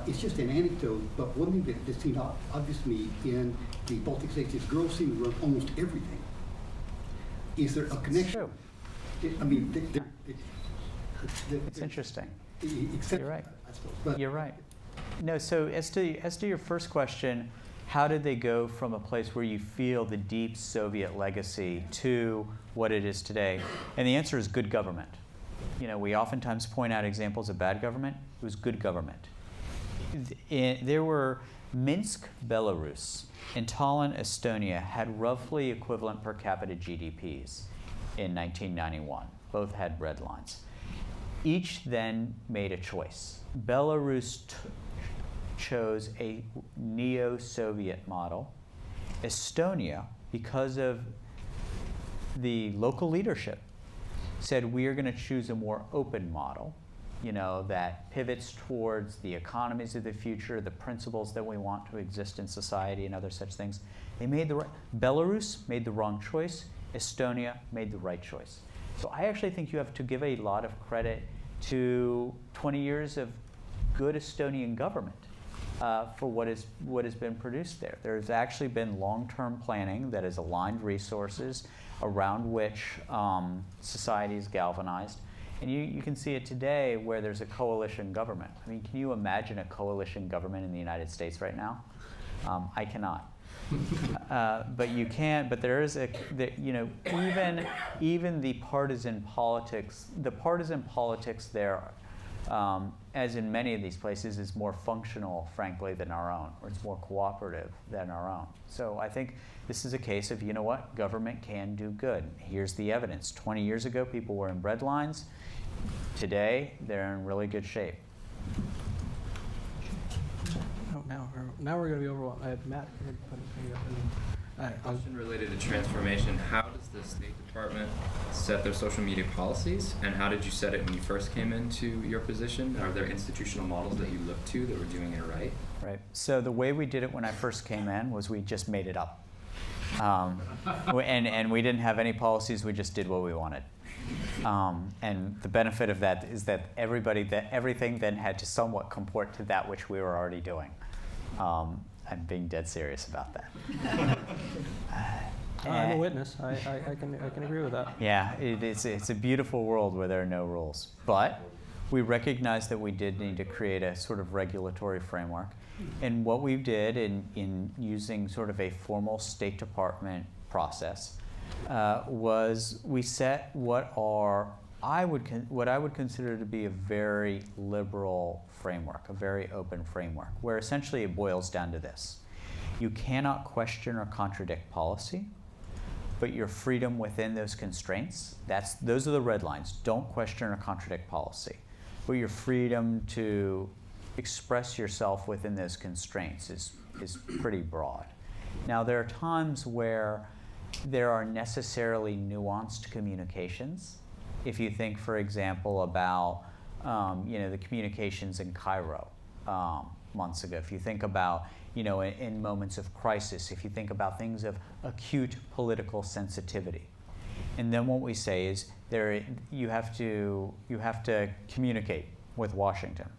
It's just an anecdote, but one thing that seemed obvious to me in the Baltic states is girls seem to run almost everything. Is there a connection?
True.
I mean,
It's interesting.
Except,
You're right.
I suppose. But
You're right. No, so as to your first question, how did they go from a place where you feel the deep Soviet legacy to what it is today? And the answer is good government. You know, we oftentimes point out examples of bad government. It was good government. There were Minsk, Belarus, and Tallinn, Estonia had roughly equivalent per capita GDPs in 1991. Both had red lines. Each then made a choice. Belarus chose a neo-Soviet model. Estonia, because of the local leadership, said we are going to choose a more open model, you know, that pivots towards the economies of the future, the principles that we want to exist in society and other such things. They made the right, Belarus made the wrong choice. Estonia made the right choice. So I actually think you have to give a lot of credit to 20 years of good Estonian government for what has been produced there. There's actually been long-term planning that has aligned resources around which society is galvanized. And you can see it today where there's a coalition government. I mean, can you imagine a coalition government in the United States right now? I cannot. But you can. But there is you know, even the partisan politics there, as in many of these places, is more functional, frankly, than our own, or it's more cooperative than our own. So I think this is a case of, you know what, government can do good. Here's the evidence. 20 years ago, people were in bread lines. Today, they're in really good shape.
Oh, now we're going to be overwhelmed. Matt, go ahead, put his finger up. And,
Question related to transformation. How does the State Department set their social media policies, and how did you set it when you first came into your position? Are there institutional models that you looked to that were doing it right?
Right. So the way we did it when I first came in was we just made it up. And we didn't have any policies, we just did what we wanted. And the benefit of that is that everything then had to somewhat comport to that which we were already doing. I'm being dead serious about that.
I'm a witness. I can agree with that.
Yeah, it's a beautiful world where there are no rules. But we recognize that we did need to create a sort of regulatory framework. And what we did in using sort of a formal State Department process was we set what I would consider to be a very liberal framework, a very open framework, where essentially it boils down to this. You cannot question or contradict policy, but your freedom within those constraints, those are the red lines. Don't question or contradict policy. but your freedom to express yourself within those constraints is pretty broad. Now, there are times where there are necessarily nuanced communications. If you think, for example, about the communications in Cairo months ago, if you think about in moments of crisis, if you think about things of acute political sensitivity, and then what we say is you have to communicate with Washington.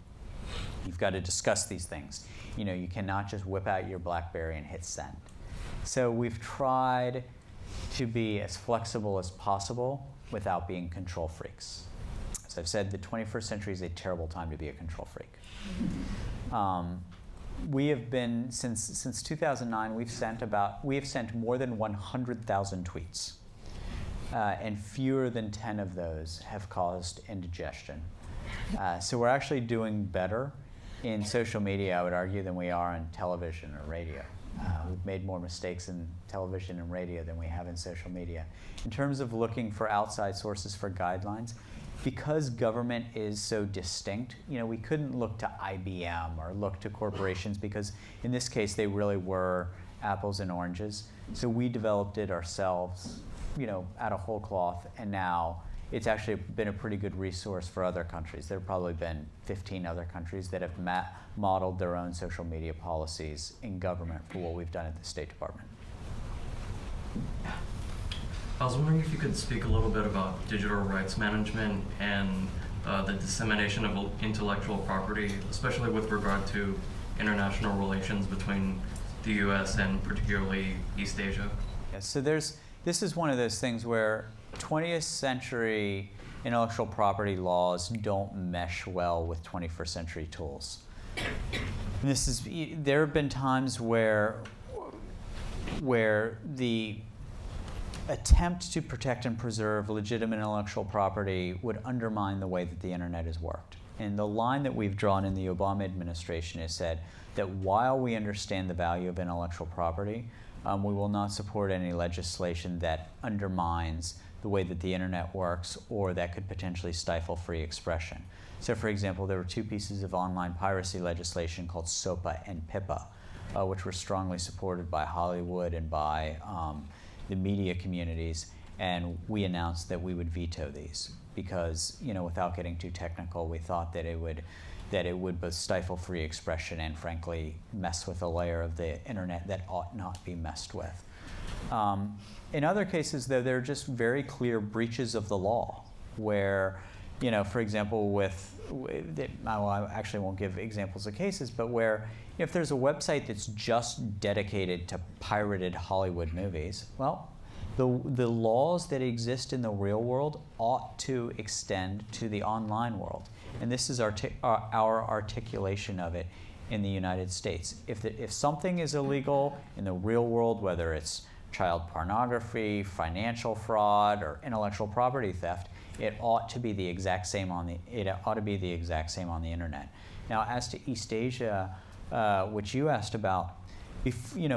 You've got to discuss these things. You cannot just whip out your BlackBerry and hit send. So we've tried to be as flexible as possible without being control freaks. As I've said, the 21st century is a terrible time to be a control freak. We have been, since 2009, we have sent more than 100,000 tweets, and fewer than 10 of those have caused indigestion. So we're actually doing better in social media, I would argue, than we are in television or radio. We've made more mistakes in television and radio than we have in social media. In terms of looking for outside sources for guidelines, because government is so distinct, we couldn't look to IBM or look to corporations because in this case they really were apples and oranges. So we developed it ourselves, out of whole cloth, and now it's actually been a pretty good resource for other countries. There have probably been 15 other countries that have modeled their own social media policies in government for what we've done at the State Department.
I was wondering if you could speak a little bit about digital rights management and the dissemination of intellectual property, especially with regard to international relations between the U.S. and particularly East Asia.
Yeah, so this is one of those things where 20th century intellectual property laws don't mesh well with 21st century tools. And there have been times where the attempt to protect and preserve legitimate intellectual property would undermine the way that the internet has worked. And the line that we've drawn in the Obama administration has said that while we understand the value of intellectual property, we will not support any legislation that undermines the way that the internet works or that could potentially stifle free expression. So for example, there were two pieces of online piracy legislation called SOPA and PIPA, which were strongly supported by Hollywood and by the media communities, and we announced that we would veto these because, without getting too technical, we thought that it would both stifle free expression and, frankly, mess with a layer of the internet that ought not be messed with. In other cases, though, there are just very clear breaches of the law where, for example, I actually won't give examples of cases, but where if there's a website that's just dedicated to pirated Hollywood movies, well, the laws that exist in the real world ought to extend to the online world. And this is our articulation of it in the United States. If something is illegal in the real world, whether it's child pornography, financial fraud, or intellectual property theft, it ought to be the exact same on the internet. Now, as to East Asia, which you asked about,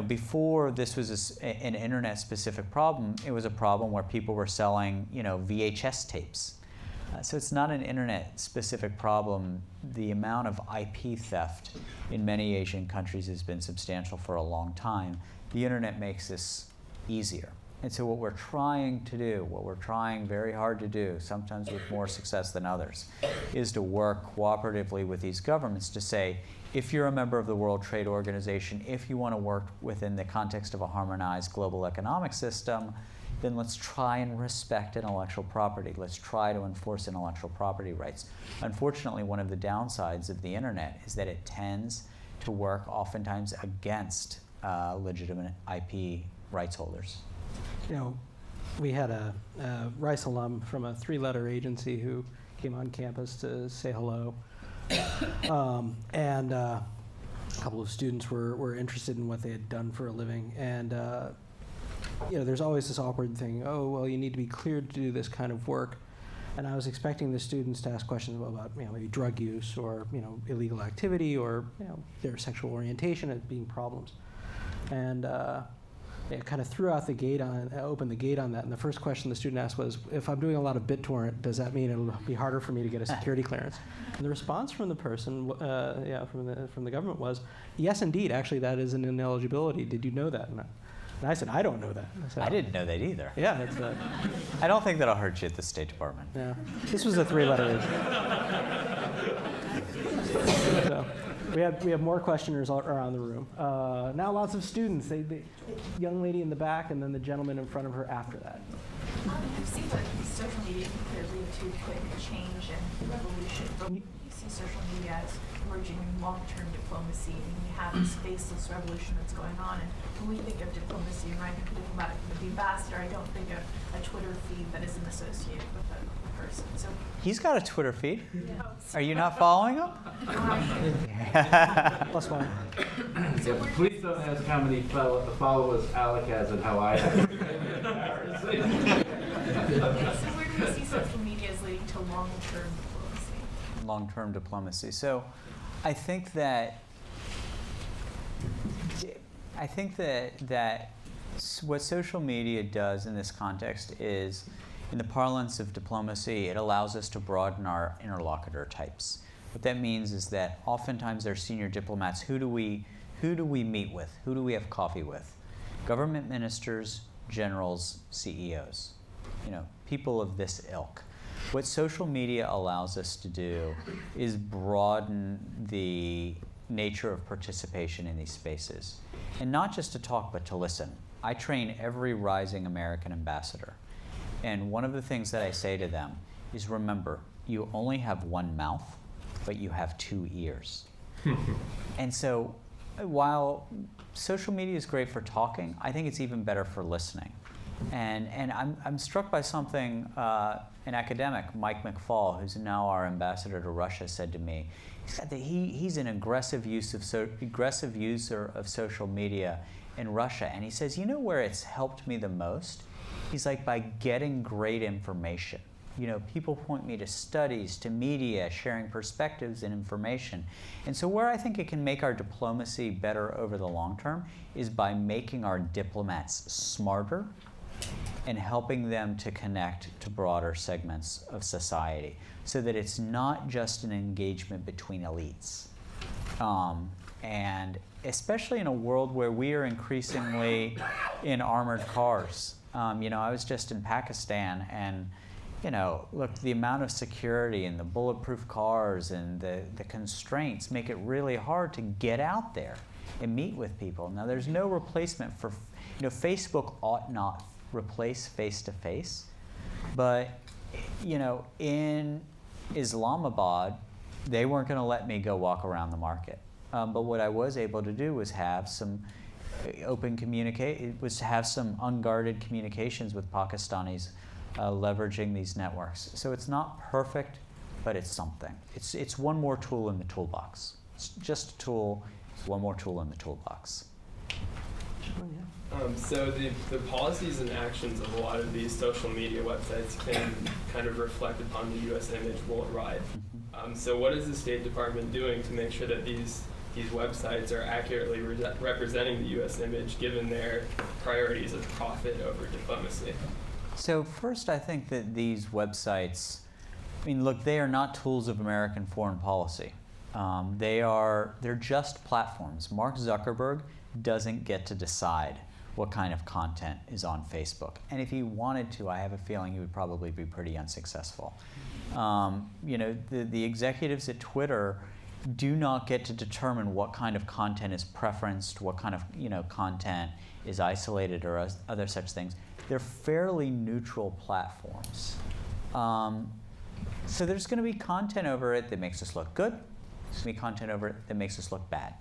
before this was an internet-specific problem, it was a problem where people were selling, VHS tapes. So it's not an internet-specific problem. The amount of IP theft in many Asian countries has been substantial for a long time. The internet makes this easier. And so what we're trying very hard to do, sometimes with more success than others, is to work cooperatively with these governments to say, if you're a member of the World Trade Organization, if you want to work within the context of a harmonized global economic system, then let's try and respect intellectual property. Let's try to enforce intellectual property rights. Unfortunately, one of the downsides of the internet is that it tends to work oftentimes against legitimate IP rights holders.
We had a Rice alum from a 3-letter agency who came on campus to say hello. And a couple of students were interested in what they had done for a living. And there's always this awkward thing, oh, well, you need to be cleared to do this kind of work. And I was expecting the students to ask questions about maybe drug use or illegal activity or their sexual orientation as being problems. And It kind of threw out the gate on, opened the gate on that. And the first question the student asked was, if I'm doing a lot of BitTorrent, does that mean it'll be harder for me to get a security clearance? And the response from the person, from the government was, yes, indeed. Actually, that is an ineligibility. Did you know that? And I said, I don't know that.
I didn't know that either.
Yeah, that's
I don't think that'll hurt you at the State Department.
yeah. This was a 3-letter. So we have more questioners around the room. Now lots of students. The young lady in the back, and then the gentleman in front of her after that.
I've seen that social media can clearly lead to quick change and revolution, but you see social media as emerging in long-term diplomacy, and you have this faceless revolution that's going on. And when we think of diplomacy, and Ryan, think about it with the ambassador, I don't think of a Twitter feed that isn't associated with a person. So
He's got a Twitter feed. Are you not following him?
Plus one.
Yeah, please don't ask how many followers Alec has and how I have.
So where do we see social media as leading to long-term diplomacy?
Long-term diplomacy. So I think that what social media does in this context is, in the parlance of diplomacy, it allows us to broaden our interlocutor types. What that means is that oftentimes they're senior diplomats. Who do we meet with? Who do we have coffee with? Government ministers, generals, CEOs, people of this ilk. What social media allows us to do is broaden the nature of participation in these spaces. And not just to talk, but to listen. I train every rising American ambassador. And one of the things that I say to them is, remember, you only have one mouth, but you have 2 ears. And so while social media is great for talking, I think it's even better for listening. And I'm struck by something an academic, Mike McFall, who's now our ambassador to Russia, said to me. He said that he's an aggressive user of social media in Russia. And he says, you know where it's helped me the most? He's like, by getting great information. People point me to studies, to media, sharing perspectives and information. And so where I think it can make our diplomacy better over the long term is by making our diplomats smarter and helping them to connect to broader segments of society, so that it's not just an engagement between elites. And especially in a world where we are increasingly in armored cars. I was just in Pakistan, and look, the amount of security and the bulletproof cars and the constraints make it really hard to get out there and meet with people. Now, there's no replacement for, Facebook ought not replace face-to-face, but, in Islamabad, they weren't going to let me go walk around the market. But what I was able to do was have some have some unguarded communications with Pakistanis, leveraging these networks. So it's not perfect, but it's something. It's one more tool in the toolbox. It's just a tool. It's one more tool in the toolbox.
So the policies and actions of a lot of these social media websites can kind of reflect upon the U.S. image worldwide. So what is the State Department doing to make sure that these websites are accurately representing the U.S. image, given their priorities of profit over diplomacy?
So first, I think that these websites, look, they are not tools of American foreign policy. They're just platforms. Mark Zuckerberg doesn't get to decide what kind of content is on Facebook. And if he wanted to, I have a feeling he would probably be pretty unsuccessful. The executives at Twitter do not get to determine what kind of content is preferenced, what kind of content is isolated, or other such things. They're fairly neutral platforms. So there's going to be content over it that makes us look good. There's going to be content over it that makes us look bad.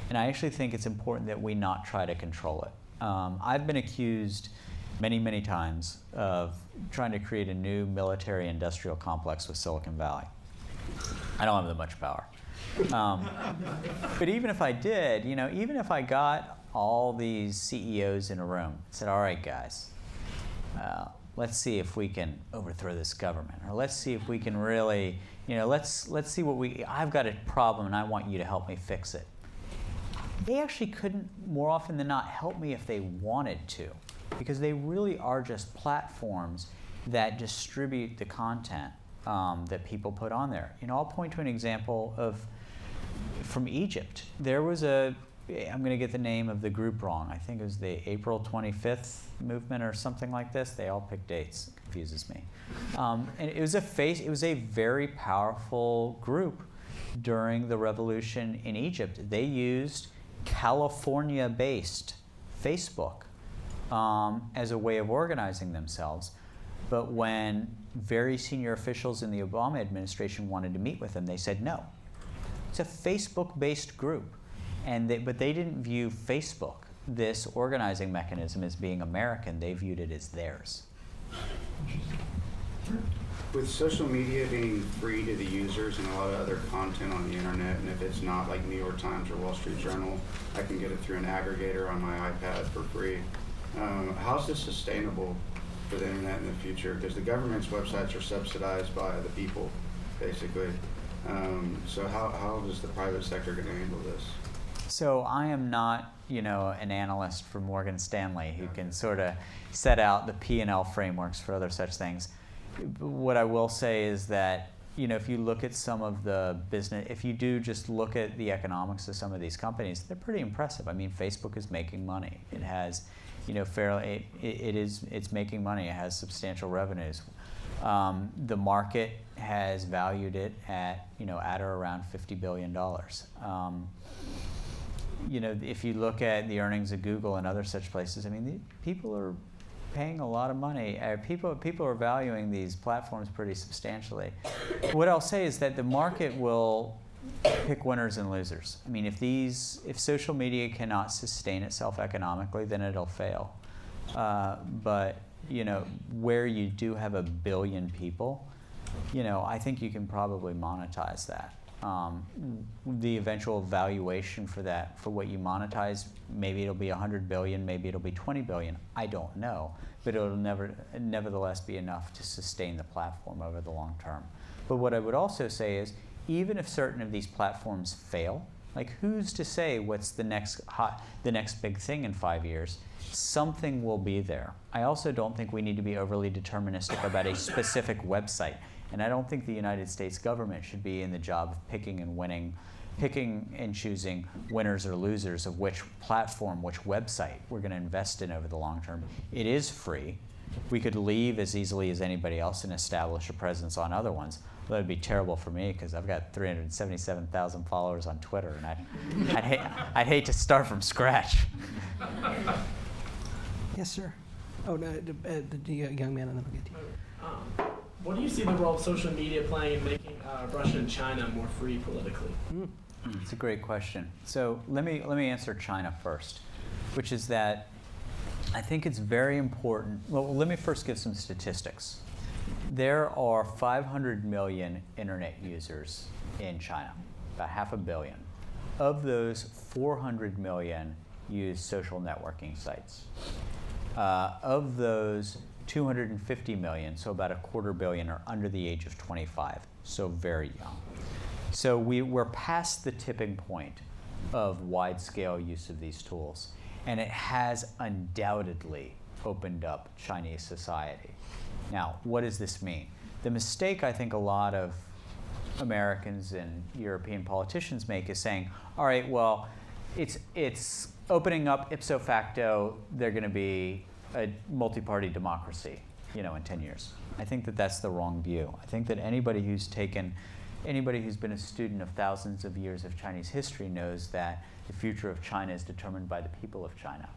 And I actually think it's important that we not try to control it. I've been accused many, many times of trying to create a new military-industrial complex with Silicon Valley. I don't have that much power. But even if I did, even if I got all these CEOs in a room and said, all right, guys, let's see if we can overthrow this government, or let's see if we can really, let's see I've got a problem and I want you to help me fix it. they actually couldn't, more often than not, help me if they wanted to, because they really are just platforms that distribute the content that people put on there. You know, I'll point to an example from Egypt. There was I'm going to get the name of the group wrong. I think it was the April 25th movement or something like this. They all pick dates. It confuses me. And it was a very powerful group during the revolution in Egypt. They used California-based Facebook as a way of organizing themselves. But when very senior officials in the Obama administration wanted to meet with them, they said no. It's a Facebook-based group, but they didn't view Facebook, this organizing mechanism, as being American. They viewed it as theirs.
With social media being free to the users and a lot of other content on the internet, and if it's not like New York Times or Wall Street Journal, I can get it through an aggregator on my iPad for free. How's this sustainable for the internet in the future? Because the government's websites are subsidized by the people, basically. So how is the private sector going to handle this?
So I am not, an analyst for Morgan Stanley who can sort of set out the P&L frameworks for other such things. What I will say is that, if you look at some of the business, if you do just look at the economics of some of these companies, they're pretty impressive. I mean, Facebook is making money. It has, it's making money. It has substantial revenues. The market has valued it at or around $50 billion. If you look at the earnings of Google and other such places, I mean, people are paying a lot of money. People are valuing these platforms pretty substantially. What I'll say is that the market will pick winners and losers. I mean, if social media cannot sustain itself economically, then it'll fail. But where you do have 1 billion people, I think you can probably monetize that. The eventual valuation for that, for what you monetize, maybe it'll be 100 billion, maybe it'll be 20 billion. I don't know, but it'll nevertheless be enough to sustain the platform over the long term. But what I would also say is, even if certain of these platforms fail, like who's to say what's the next big thing in 5 years? Something will be there. I also don't think we need to be overly deterministic about a specific website. And I don't think the United States government should be in the job of picking and choosing winners or losers of which platform, which website we're going to invest in over the long term. It is free. We could leave as easily as anybody else and establish a presence on other ones. That would be terrible for me because I've got 377,000 followers on Twitter, and I'd hate to start from scratch.
Yes, sir. Oh, the young man, and then we'll get to you.
What do you see the role of social media playing in making Russia and China more free politically?
It's a great question. So let me answer China first, which is that I think it's very important. Well, let me first give some statistics. There are 500 million internet users in China, about 500 million. Of those, 400 million use social networking sites. Of those, 250 million, so about 250 million, are under the age of 25, so very young. So we're past the tipping point of wide-scale use of these tools, and it has undoubtedly opened up Chinese society. Now, what does this mean? The mistake I think a lot of Americans and European politicians make is saying, all right, well, it's opening up ipso facto, they're going to be a multi-party democracy, in 10 years. I think that that's the wrong view. I think that anybody who's been a student of thousands of years of Chinese history knows that the future of China is determined by the people of China.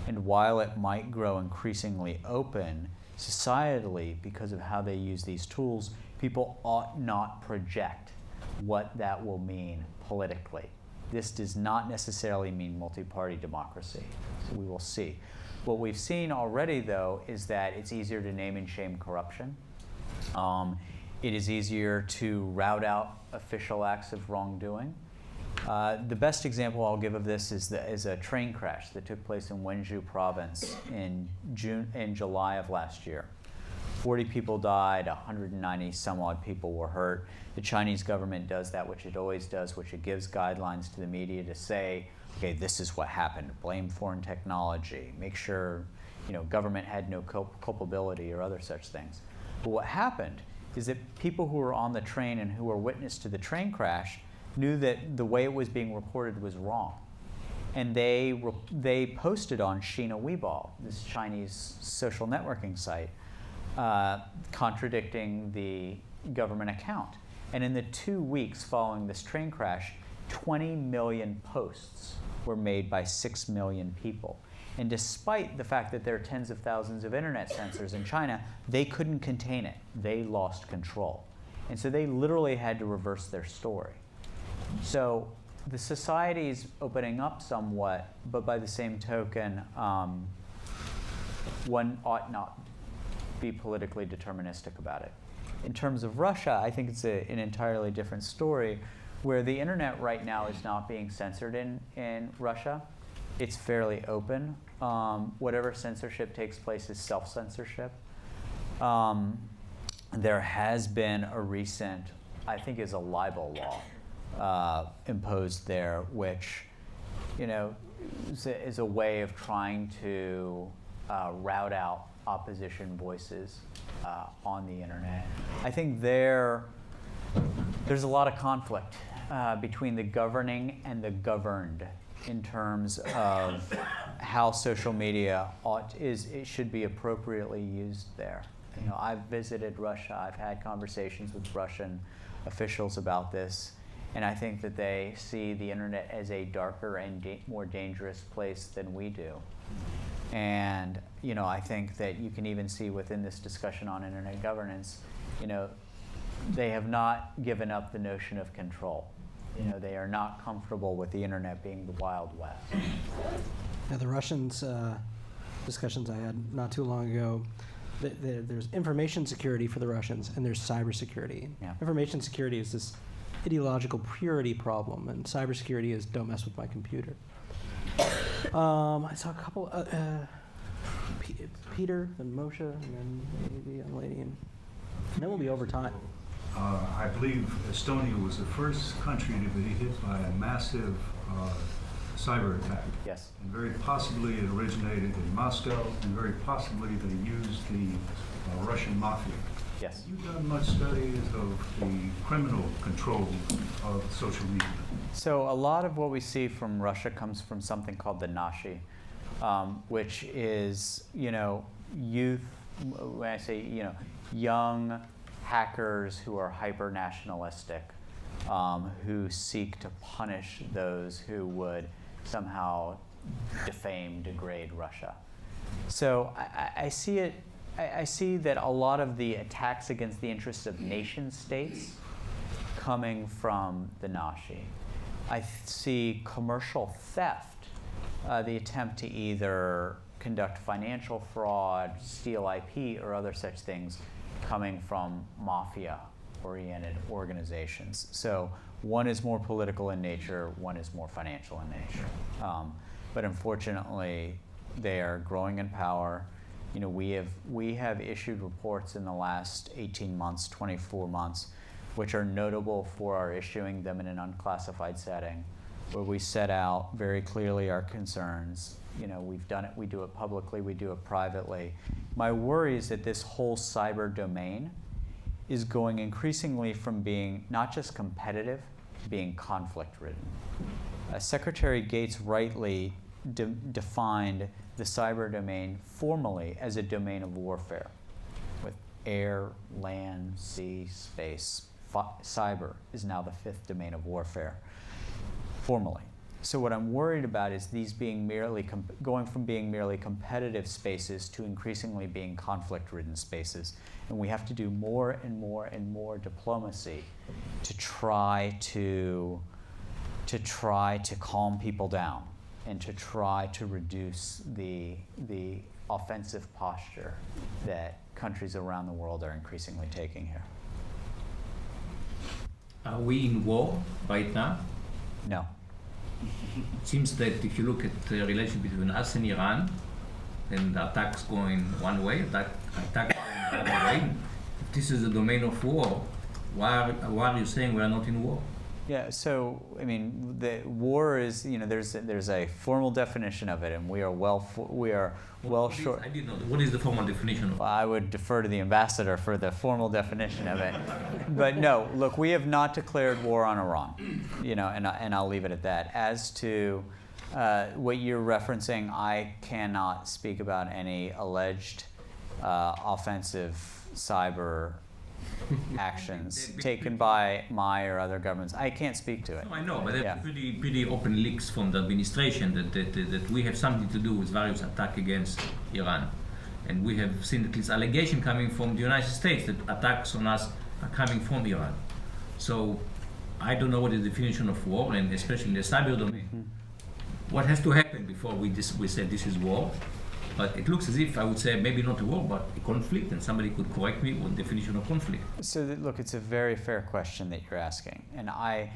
And while it might grow increasingly open societally because of how they use these tools, people ought not project what that will mean politically. This does not necessarily mean multi-party democracy, so we will see. What we've seen already, though, is that it's easier to name and shame corruption. It is easier to rout out official acts of wrongdoing. The best example I'll give of this is a train crash that took place in Wenzhou province in July of last year. 40 people died, 190 some odd people were hurt. The Chinese government does that, which it always does, which it gives guidelines to the media to say, okay, this is what happened, blame foreign technology, make sure, government had no culpability or other such things. But what happened is that people who were on the train and who were witness to the train crash knew that the way it was being reported was wrong. And they posted on Sina Weibo, this Chinese social networking site, contradicting the government account. And in the 2 weeks following this train crash, 20 million posts were made by 6 million people. And despite the fact that there are tens of thousands of internet censors in China, they couldn't contain it. They lost control. And so they literally had to reverse their story. So the society's opening up somewhat, but by the same token, one ought not be politically deterministic about it. In terms of Russia, I think it's an entirely different story, where the internet right now is not being censored in Russia. It's fairly open. Whatever censorship takes place is self-censorship. There has been a recent, I think is a libel law imposed there, which, is a way of trying to rout out opposition voices on the internet. I think there's a lot of conflict between the governing and the governed in terms of how social media it should be appropriately used there. I've visited Russia. I've had conversations with Russian officials about this, and I think that they see the internet as a darker and more dangerous place than we do. And I think that you can even see within this discussion on internet governance, they have not given up the notion of control. They are not comfortable with the internet being the Wild West.
Yeah, the Russians, discussions I had not too long ago, there's information security for the Russians, and there's cybersecurity.
Yeah.
Information security is this ideological purity problem, and cybersecurity is don't mess with my computer. I saw a couple, Peter and Moshe, and then maybe a young lady, and then we'll be over time.
I believe Estonia was the first country to be hit by a massive cyber attack.
Yes.
And very possibly it originated in Moscow, and very possibly they used the Russian mafia.
Yes.
Have you done much studies of the criminal control of social media?
So a lot of what we see from Russia comes from something called the Nashi, which is, youth, when I say, young hackers who are hyper-nationalistic, who seek to punish those who would somehow defame, degrade Russia. So I see it. I see that a lot of the attacks against the interests of nation states coming from the Nashi. I see commercial theft, the attempt to either conduct financial fraud, steal IP, or other such things coming from mafia-oriented organizations. So one is more political in nature, one is more financial in nature. But unfortunately, they are growing in power. We have issued reports in the last 18 months, 24 months, which are notable for our issuing them in an unclassified setting, where we set out very clearly our concerns. We've done it, we do it publicly, we do it privately. My worry is that this whole cyber domain is going increasingly from being not just competitive, being conflict-ridden. Secretary Gates rightly defined the cyber domain formally as a domain of warfare, with air, land, sea, space. Cyber is now the 5th domain of warfare, formally. So what I'm worried about is these being going from being merely competitive spaces to increasingly being conflict-ridden spaces. And we have to do more and more and more diplomacy to try to calm people down and to try to reduce the offensive posture that countries around the world are increasingly taking here.
Are we in war right now?
No.
It seems that if you look at the relation between us and Iran, then the attack's going one way, attack going the other way. If this is a domain of war, why are you saying we are not in war?
Yeah, so I mean, the war is, there's a formal definition of it, and we are well short.
I didn't know. What is the formal definition of it?
Well, I would defer to the ambassador for the formal definition of it. But no, look, we have not declared war on Iran, and I'll leave it at that. As to what you're referencing, I cannot speak about any alleged offensive cyber actions taken by my or other governments. I can't speak to it.
No, I know, but there are pretty open leaks from the administration that we have something to do with various attacks against Iran. And we have seen at least allegation coming from the United States that attacks on us are coming from Iran. So I don't know what is the definition of war, and especially in the cyber domain. What has to happen before we say this is war? But it looks as if I would say maybe not a war, but a conflict, and somebody could correct me on the definition of conflict.
So look, it's a very fair question that you're asking, and I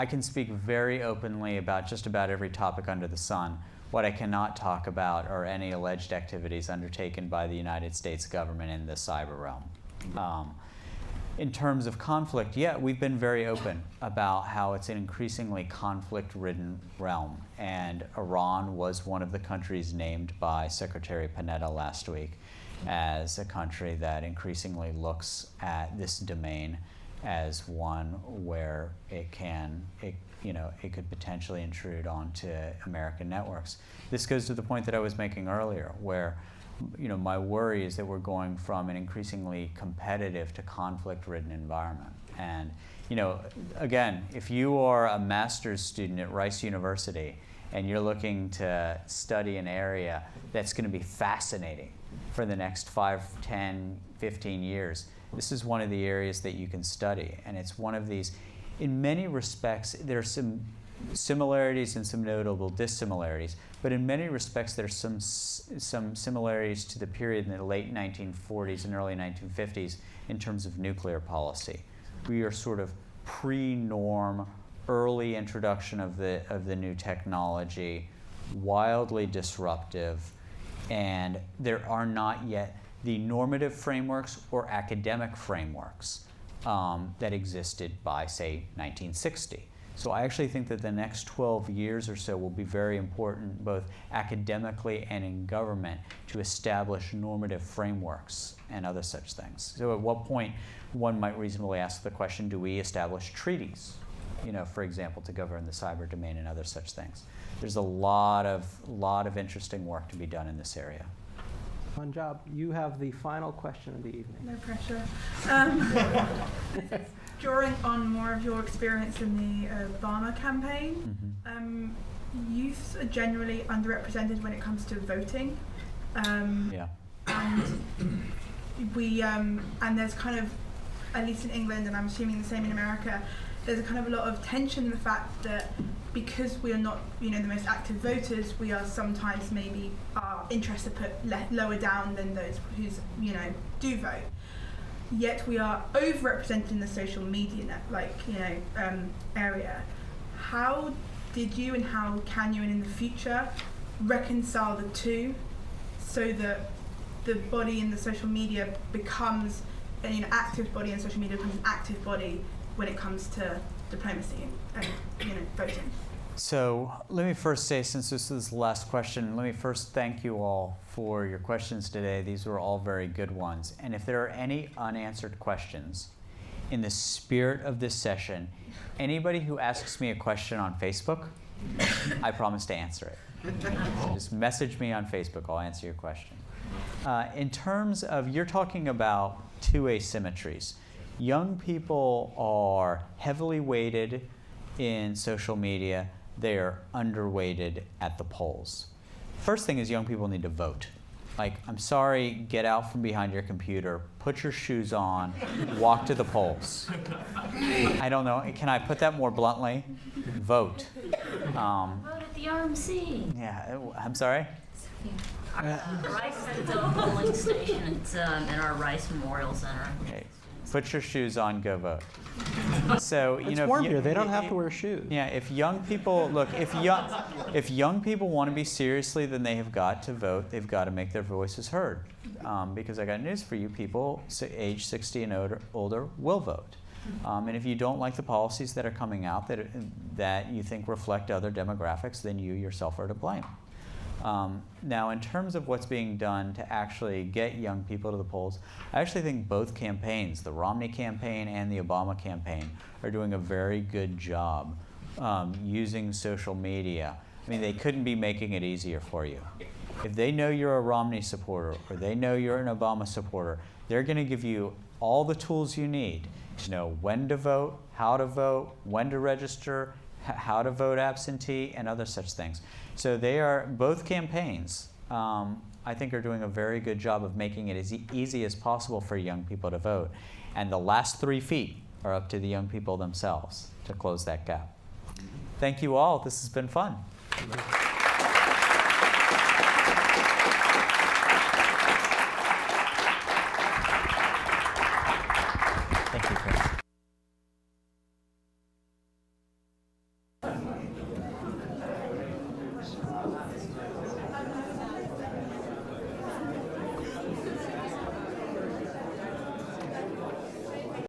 can speak very openly about just about every topic under the sun. What I cannot talk about are any alleged activities undertaken by the United States government in the cyber realm. In terms of conflict, we've been very open about how it's an increasingly conflict-ridden realm, and Iran was one of the countries named by Secretary Panetta last week as a country that increasingly looks at this domain as one where it could potentially intrude onto American networks. This goes to the point that I was making earlier, where my worry is that we're going from an increasingly competitive to conflict-ridden environment. And, again, if you are a master's student at Rice University and you're looking to study an area that's going to be fascinating for the next 5, 10, 15 years, this is one of the areas that you can study. And it's one of these, in many respects, there are some similarities and some notable dissimilarities, but in many respects there's some similarities to the period in the late 1940s and early 1950s in terms of nuclear policy. We are sort of pre-norm, early introduction of the new technology, wildly disruptive, and there are not yet the normative frameworks or academic frameworks that existed by, say, 1960. So I actually think that the next 12 years or so will be very important, both academically and in government, to establish normative frameworks and other such things. So at what point one might reasonably ask the question, do we establish treaties, for example, to govern the cyber domain and other such things? There's a lot of interesting work to be done in this area.
Fun job. You have the final question of the evening.
No pressure. Drawing on more of your experience in the Obama campaign, youths are generally underrepresented when it comes to voting. And there's kind of, at least in England, and I'm assuming the same in America, there's a kind of a lot of tension in the fact that because we are not, the most active voters, we are sometimes maybe our interests are put lower down than those who, do vote. Yet we are overrepresented in the social media area. How did you and how can you, and in the future, reconcile the two so that the body in the social media becomes active body, and social media becomes an active body when it comes to diplomacy and voting?
So let me first say, since this is the last question, let me first thank you all for your questions today. These were all very good ones. And if there are any unanswered questions, in the spirit of this session, anybody who asks me a question on Facebook, I promise to answer it. So just message me on Facebook, I'll answer your question. In terms of, you're talking about two asymmetries. Young people are heavily weighted in social media. They are underweighted at the polls. First thing is, young people need to vote. I'm sorry, get out from behind your computer, put your shoes on, walk to the polls. I don't know, can I put that more bluntly? Vote.
Vote at the RMC.
Yeah, I'm sorry?
Rice has its own polling station. It's in our Rice Memorial Center.
Okay. Put your shoes on, go vote. So
It's warm here. They don't have to wear shoes.
Yeah, if young people if young people want to be seriously, then they have got to vote. They've got to make their voices heard. Because I got news for you: people age 60 and older will vote. And if you don't like the policies that are coming out that you think reflect other demographics, then you yourself are to blame. Now, in terms of what's being done to actually get young people to the polls, I actually think both campaigns, the Romney campaign and the Obama campaign, are doing a very good job using social media. I mean, they couldn't be making it easier for you. If they know you're a Romney supporter or they know you're an Obama supporter, they're going to give you all the tools you need to know when to vote, when to register, how to vote absentee, and other such things. So they are, both campaigns, I think, are doing a very good job of making it as easy as possible for young people to vote. And the last 3 feet are up to the young people themselves to close that gap. Thank you all. This has been fun. Thank you, Chris.